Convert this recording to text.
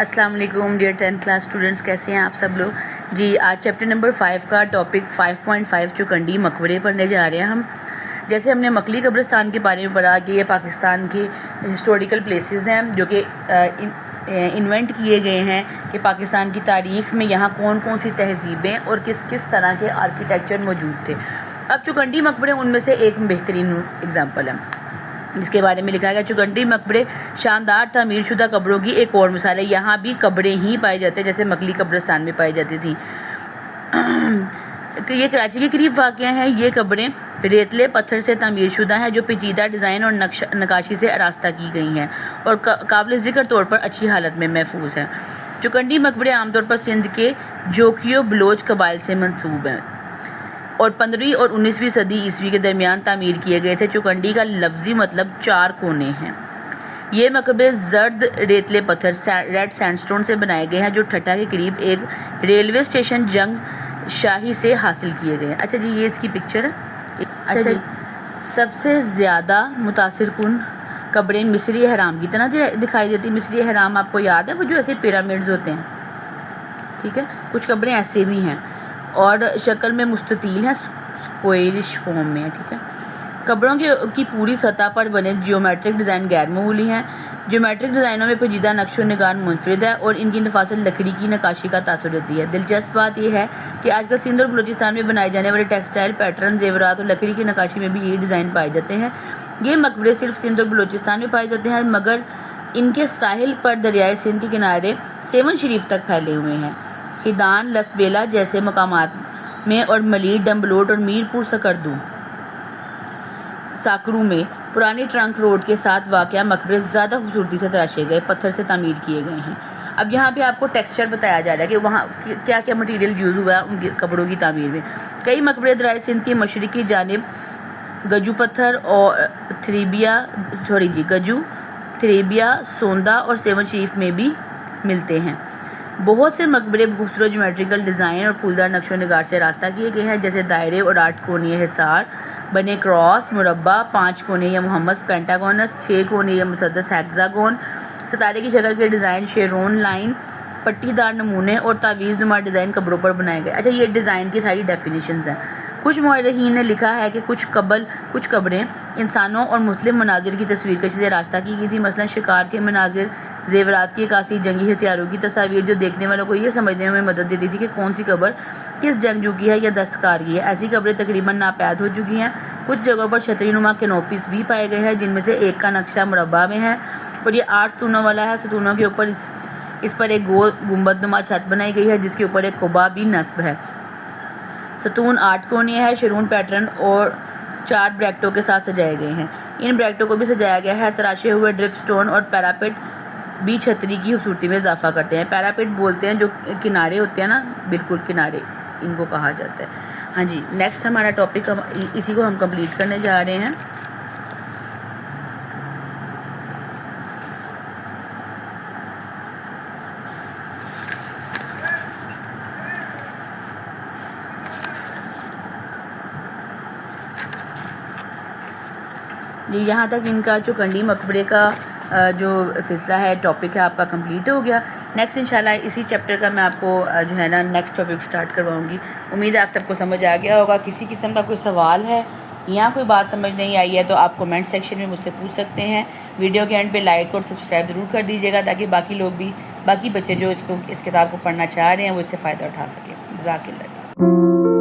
السلام علیکم dear 10th class students, کیسے ہیں آپ سب لوگ؟ جی آج چیپٹر نمبر 5 کا ٹاپک 5.5 چوکنڈی مقبرے پڑھنے جا رہے ہیں ہم۔ جیسے ہم نے مکلی قبرستان کے بارے میں پڑھا کہ یہ پاکستان کی ہسٹوریکل پلیسز ہیں جو کہ انوینٹ کیے گئے ہیں کہ پاکستان کی تاریخ میں یہاں کون کون سی تہذیبیں اور کس کس طرح کے آرکیٹیکچر موجود تھے۔ اب چوکنڈی مقبرے ان میں سے ایک بہترین اگزامپل ہے جس کے بارے میں لکھا گیا چوکنڈی مقبرے شاندار تعمیر شدہ قبروں کی ایک اور مثال ہے۔ یہاں بھی قبریں ہی پائی جاتی ہیں جیسے مکلی قبرستان میں پائی جاتی تھی۔ یہ کراچی کے قریب واقع ہیں۔ یہ قبریں ریتلے پتھر سے تعمیر شدہ ہیں جو پیچیدہ ڈیزائن اور نقاشی سے آراستہ کی گئی ہیں اور قابل ذکر طور پر اچھی حالت میں محفوظ ہیں۔ چوکنڈی مقبرے عام طور پر سندھ کے جوکیو بلوچ قبائل سے منسوب ہیں اور 15ویں اور 19ویں صدی عیسوی کے درمیان تعمیر کیے گئے تھے۔ چوکنڈی کا لفظی مطلب چار کونے ہیں۔ یہ مقبرے زرد ریتلے پتھر ریڈ سینڈ سٹون سے بنائے گئے ہیں جو ٹھٹھا کے قریب ایک ریلوے اسٹیشن جنگ شاہی سے حاصل کیے گئے ہیں۔ اچھا جی، یہ اس کی پکچر ہے۔ اچھا جی، سب سے زیادہ متاثر کن قبریں مصری اہرام کی طرح دکھائی دیتی۔ مصری اہرام آپ کو یاد ہے، وہ جو ایسے پیرامڈز ہوتے ہیں، ٹھیک ہے، کچھ قبریں ایسے بھی ہیں اور شکل میں مستطیل ہیں، اسکوائرش فارم میں، ٹھیک ہے۔ قبروں کی پوری سطح پر بنے جیومیٹرک ڈیزائن غیر معمولی ہیں۔ جیومیٹرک ڈیزائنوں میں پیچیدہ نقش و نگار منفرد ہے اور ان کی نفاست لکڑی کی نقاشی کا تاثر دیتی ہے۔ دلچسپ بات یہ ہے کہ آج کل سندھ اور بلوچستان میں بنائے جانے والے ٹیکسٹائل پیٹرن، زیورات اور لکڑی کی نقاشی میں بھی یہی ڈیزائن پائے جاتے ہیں۔ یہ مقبرے صرف سندھ اور بلوچستان میں پائے جاتے ہیں مگر ان کے ساحل پر دریائے سندھ کے کنارے سیون شریف تک پھیلے ہوئے ہیں۔ ہیدان، لسبیلا جیسے مقامات میں اور ملیر، ڈمبلوٹ اور میر پور ساکرو میں پرانی ٹرنک روڈ کے ساتھ واقع مقبرے زیادہ خوبصورتی سے تراشے گئے پتھر سے تعمیر کیے گئے ہیں۔ اب یہاں پہ آپ کو ٹیکسچر بتایا جا رہا ہے کہ وہاں کیا کیا مٹیریل یوز ہوا ہے ان کی قبروں کی تعمیر میں۔ کئی مقبرے دریائے سندھ کی مشرقی جانب گجو پتھر اور گجو، تھریبیا، سوندا اور سیون شریف میں بھی ملتے ہیں۔ بہت سے مقبرے خوبصورت جیومیٹریکل ڈیزائن اور پھولدار نقش و نگار سے آراستہ کیے گئے ہیں جیسے دائرے اور 8 کونیے حصار بنے کراس، مربع، 5 کونے یا محمص پینٹاگونس، 6 کونے یا مسدس ہیگزاگون، ستارے کی شکل کے ڈیزائن، شیرون لائن، پٹی دار نمونے اور تعویذ نما ڈیزائن قبروں پر بنائے گئے۔ اچھا، یہ ڈیزائن کی ساری ڈیفینیشنز ہیں۔ کچھ مورخین نے لکھا ہے کہ کچھ قبریں انسانوں اور مختلف مناظر کی تصویر کشی سے آراستہ کی گئی تھی، مثلا شکار کے مناظر، زیورات کی عکاسی، جنگی ہتھیاروں کی تصاویر جو دیکھنے والوں کو یہ سمجھنے میں مدد دیتی تھی کہ کون سی قبر کس جنگجو کی ہے یا دستکار کی ہے۔ ایسی قبریں تقریباً ناپید ہو چکی ہیں۔ کچھ جگہوں پر چھتری نما کینوپیز بھی پائے گئے ہیں جن میں سے ایک کا نقشہ مربع میں ہے اور یہ 8 ستونوں والا ہے۔ ستونوں کے اوپر اس پر ایک گول گنبد نما چھت بنائی گئی ہے جس کے اوپر ایک قبہ بھی نصب ہے۔ ستون 8 کونیے ہے، شیرون پیٹرن اور 4 بریکٹوں کے ساتھ سجائے گئے ہیں۔ ان بریکٹوں کو بھی سجایا گیا ہے۔ تراشے ہوئے ڈرپ سٹون اور پیراپٹ بھی چھتری کی خوبصورتی میں اضافہ کرتے ہیں۔ پیراپٹ بولتے ہیں جو کنارے ہوتے ہیں نا، بالکل کنارے ان کو کہا جاتا ہے۔ ہاں جی، نیکسٹ ہمارا ٹاپک اسی کو ہم کمپلیٹ کرنے جا رہے ہیں۔ جی، یہاں تک ان کا چوکنڈی مقبرے کا جو سلسلہ ہے، ٹاپک ہے آپ کا کمپلیٹ ہو گیا۔ نیکسٹ انشاءاللہ اسی چیپٹر کا میں آپ کو جو ہے نا نیکسٹ ٹاپک سٹارٹ کرواؤں گی۔ امید ہے آپ سب کو سمجھ آ گیا ہوگا۔ کسی قسم کا کوئی سوال ہے یا کوئی بات سمجھ نہیں آئی ہے تو آپ کمنٹ سیکشن میں مجھ سے پوچھ سکتے ہیں۔ ویڈیو کے اینڈ پہ لائک اور سبسکرائب ضرور کر دیجیے گا تاکہ باقی بچے جو اس کتاب کو پڑھنا چاہ رہے ہیں وہ اس سے فائدہ اٹھا سکیں۔ جزاک اللہ۔